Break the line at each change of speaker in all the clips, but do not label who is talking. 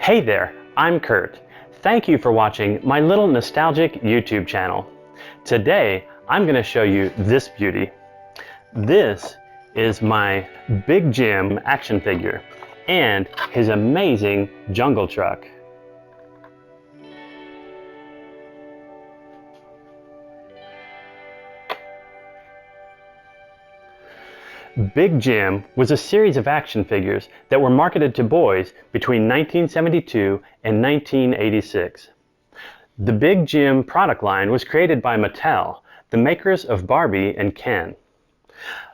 Hey there, I'm Kurt. Thank you for watching my little nostalgic YouTube channel. Today, I'm going to show you this beauty. This is my Big Jim action figure and his amazing jungle truck. Big Jim was a series of action figures that were marketed to boys between 1972 and 1986. The Big Jim product line was created by Mattel, the makers of Barbie and Ken.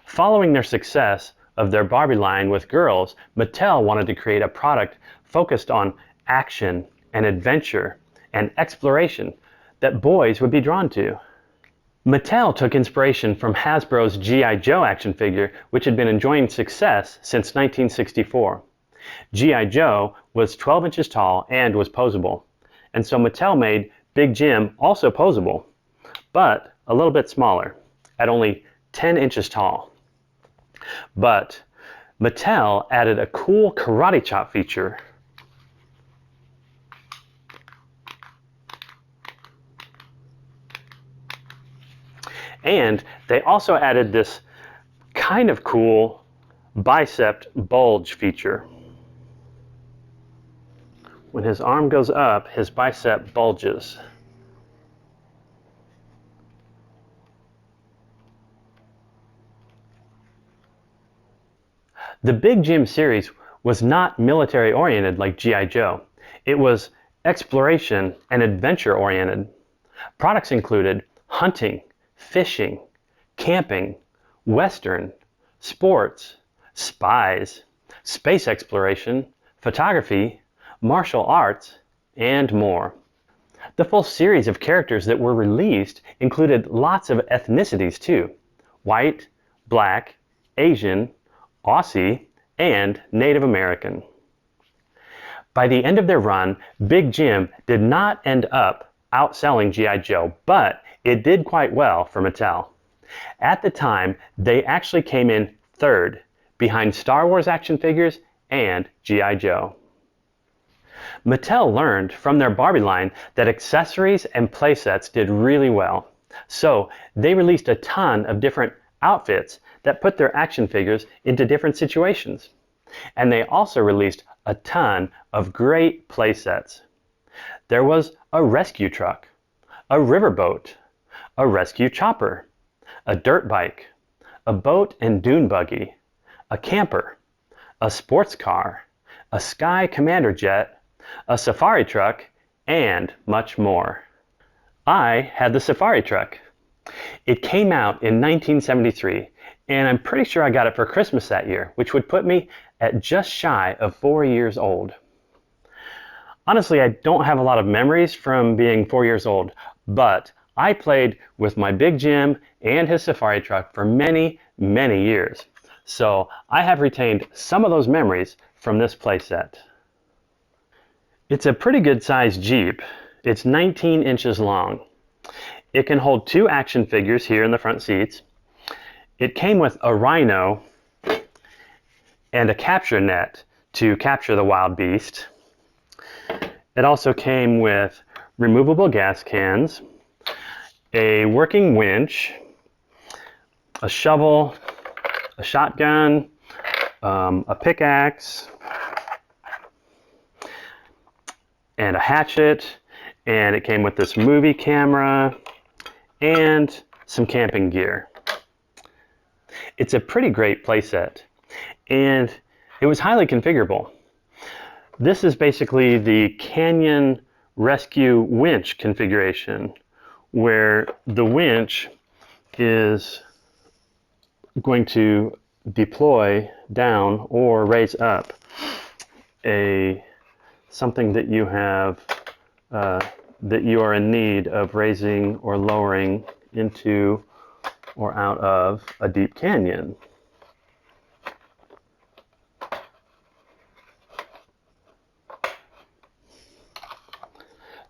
Following their success of their Barbie line with girls, Mattel wanted to create a product focused on action and adventure and exploration that boys would be drawn to. Mattel took inspiration from Hasbro's G.I. Joe action figure, which had been enjoying success since 1964. G.I. Joe was 12 inches tall and was posable, and so Mattel made Big Jim also posable, but a little bit smaller, at only 10 inches tall. But Mattel added a cool karate chop feature. And they also added this kind of cool bicep bulge feature. When his arm goes up, his bicep bulges. The Big Jim series was not military oriented like G.I. Joe. It was exploration and adventure oriented. Products included hunting, fishing, camping, western, sports, spies, space exploration, photography, martial arts, and more. The full series of characters that were released included lots of ethnicities too: white, black, Asian, Aussie, and Native American. By the end of their run, Big Jim did not end up outselling G.I. Joe, but it did quite well for Mattel. At the time, they actually came in third, behind Star Wars action figures and G.I. Joe. Mattel learned from their Barbie line that accessories and playsets did really well. So they released a ton of different outfits that put their action figures into different situations. And they also released a ton of great playsets. There was a rescue truck, a riverboat, a rescue chopper, a dirt bike, a boat and dune buggy, a camper, a sports car, a Sky Commander jet, a safari truck, and much more. I had the safari truck. It came out in 1973, and I'm pretty sure I got it for Christmas that year, which would put me at just shy of 4 years old. Honestly, I don't have a lot of memories from being 4 years old, but I played with my Big Jim and his safari truck for many, many years. So I have retained some of those memories from this playset. It's a pretty good sized Jeep. It's 19 inches long. It can hold 2 action figures here in the front seats. It came with a rhino and a capture net to capture the wild beast. It also came with removable gas cans, a working winch, a shovel, a shotgun, a pickaxe, and a hatchet, and it came with this movie camera and some camping gear. It's a pretty great playset, and it was highly configurable. This is basically the Canyon Rescue winch configuration, where the winch is going to deploy down or raise up something that you have that you are in need of raising or lowering into or out of a deep canyon.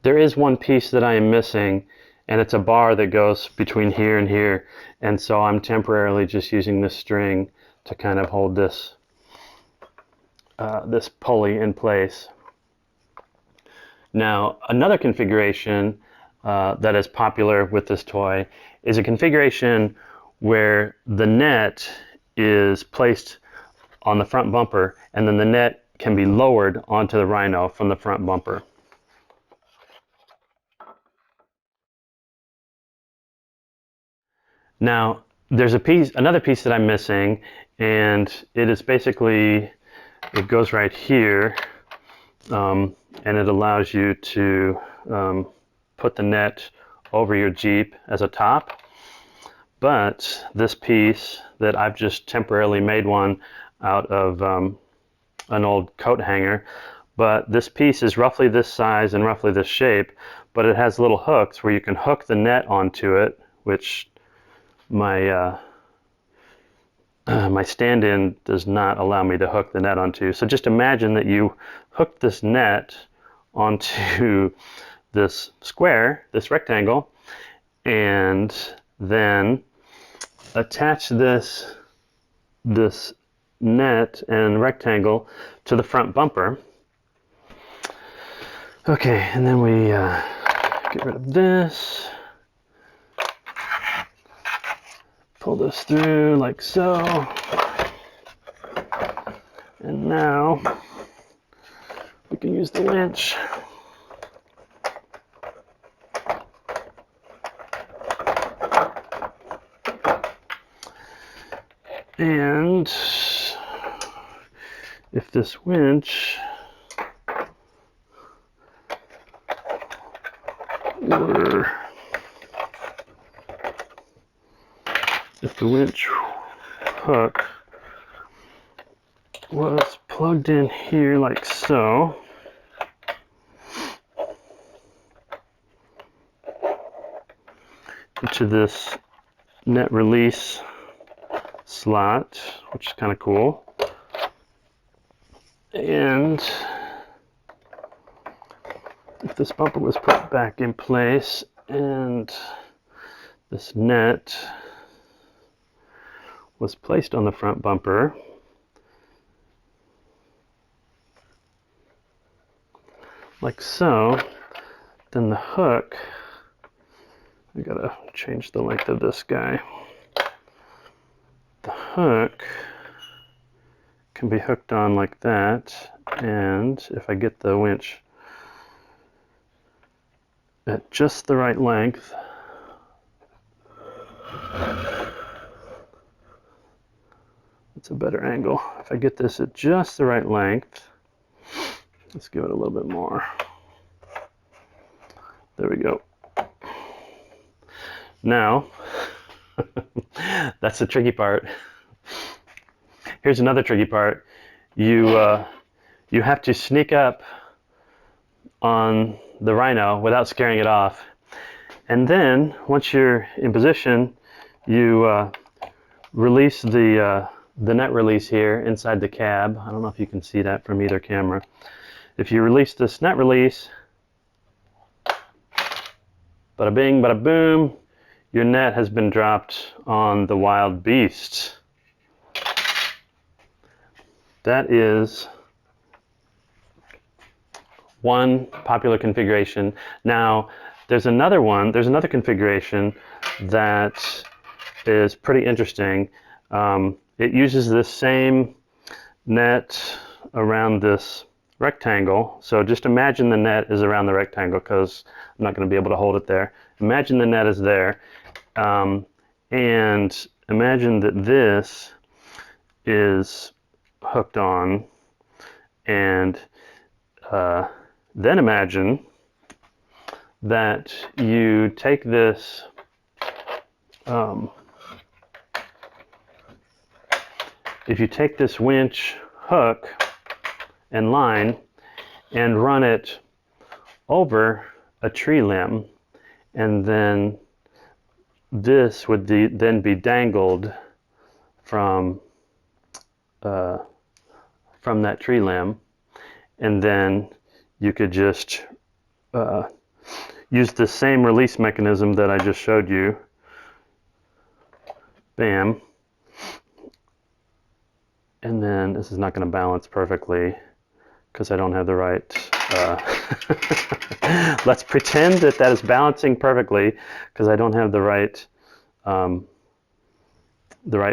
There is one piece that I am missing, and it's a bar that goes between here and here, and so I'm temporarily just using this string to kind of hold this this pulley in place. Now, another configuration that is popular with this toy is a configuration where the net is placed on the front bumper, and then the net can be lowered onto the Rhino from the front bumper. Now, there's another piece that I'm missing, and it is basically, it goes right here, and it allows you to put the net over your Jeep as a top. But this piece that I've just temporarily made one out of an old coat hanger, but this piece is roughly this size and roughly this shape, but it has little hooks where you can hook the net onto it, which my my stand-in does not allow me to hook the net onto. So just imagine that you hook this net onto this square, this rectangle, and then attach this net and rectangle to the front bumper. Okay, and then we get rid of this. Pull this through like so. And now we can use the winch. And if this winch were, if the winch hook was plugged in here like so, into this net release slot, which is kind of cool. And if this bumper was put back in place and this net was placed on the front bumper, like so, then the hook, I gotta change the length of this guy. The hook can be hooked on like that, and if I get the winch at just the right length, it's a better angle. If I get this at just the right length, let's give it a little bit more. There we go. Now, that's the tricky part. Here's another tricky part. You have to sneak up on the Rhino without scaring it off. And then, once you're in position, you release the net release here inside the cab. I don't know if you can see that from either camera. If you release this net release, bada bing, bada boom, your net has been dropped on the wild beast. That is one popular configuration. Now, there's another configuration that is pretty interesting. It uses this same net around this rectangle. So just imagine the net is around the rectangle, because I'm not going to be able to hold it there. Imagine the net is there. And imagine that this is hooked on, and then imagine that you take this if you take this winch hook and line and run it over a tree limb, and then this would then be dangled from that tree limb, and then you could just use the same release mechanism that I just showed you. Bam. And then this is not going to balance perfectly because I don't have the right let's pretend that that is balancing perfectly, because I don't have the right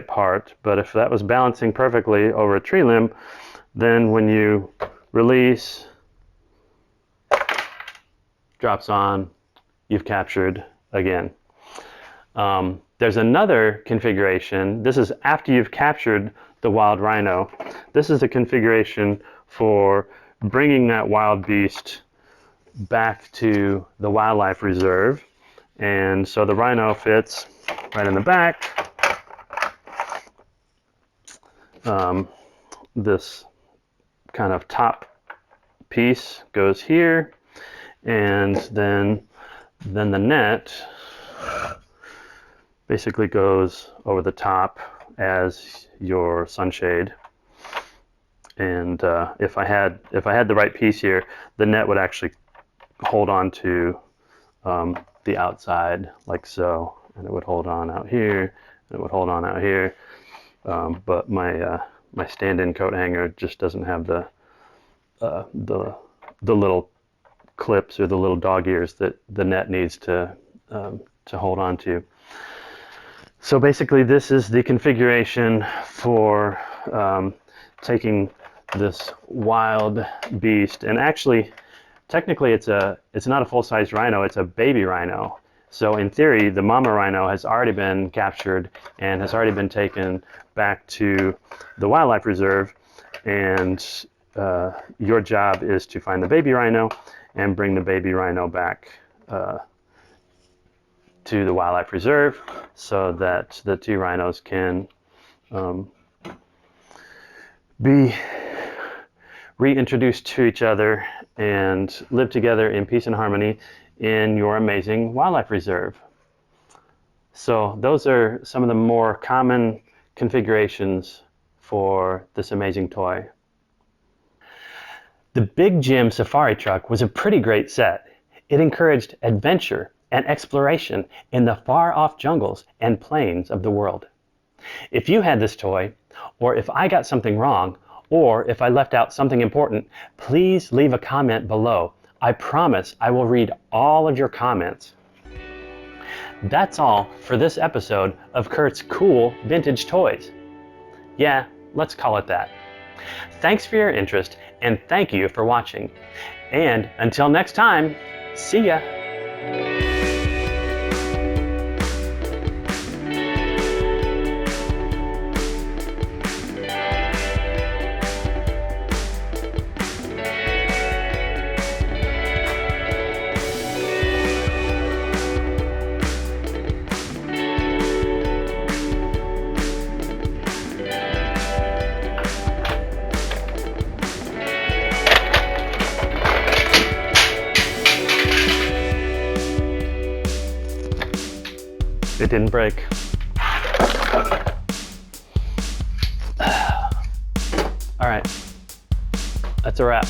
part. But if that was balancing perfectly over a tree limb, then when you release, drops on, you've captured again. There's another configuration. This is after you've captured the wild rhino. This is the configuration for bringing that wild beast back to the wildlife reserve. And so the rhino fits right in the back. This kind of top piece goes here, and then the net basically goes over the top as your sunshade. And if I had the right piece here, the net would actually hold on to the outside like so, and it would hold on out here, and it would hold on out here. But my stand-in coat hanger just doesn't have the little clips or the little dog ears that the net needs to hold on to. So basically, this is the configuration for taking this wild beast, and actually, technically, it's not a full-size rhino; it's a baby rhino. So in theory, the mama rhino has already been captured and has already been taken back to the wildlife reserve, and your job is to find the baby rhino and bring the baby rhino back to the wildlife reserve so that the two rhinos can be reintroduced to each other and live together in peace and harmony in your amazing wildlife reserve. So those are some of the more common configurations for this amazing toy. The Big Jim safari truck was a pretty great set. It encouraged adventure and exploration in the far-off jungles and plains of the world. If you had this toy, or if I got something wrong, or if I left out something important, please leave a comment below. I promise I will read all of your comments. That's all for this episode of Kurt's Cool Vintage Toys. Yeah, let's call it that. Thanks for your interest, and thank you for watching. And until next time, see ya! It didn't break. All right, that's a wrap.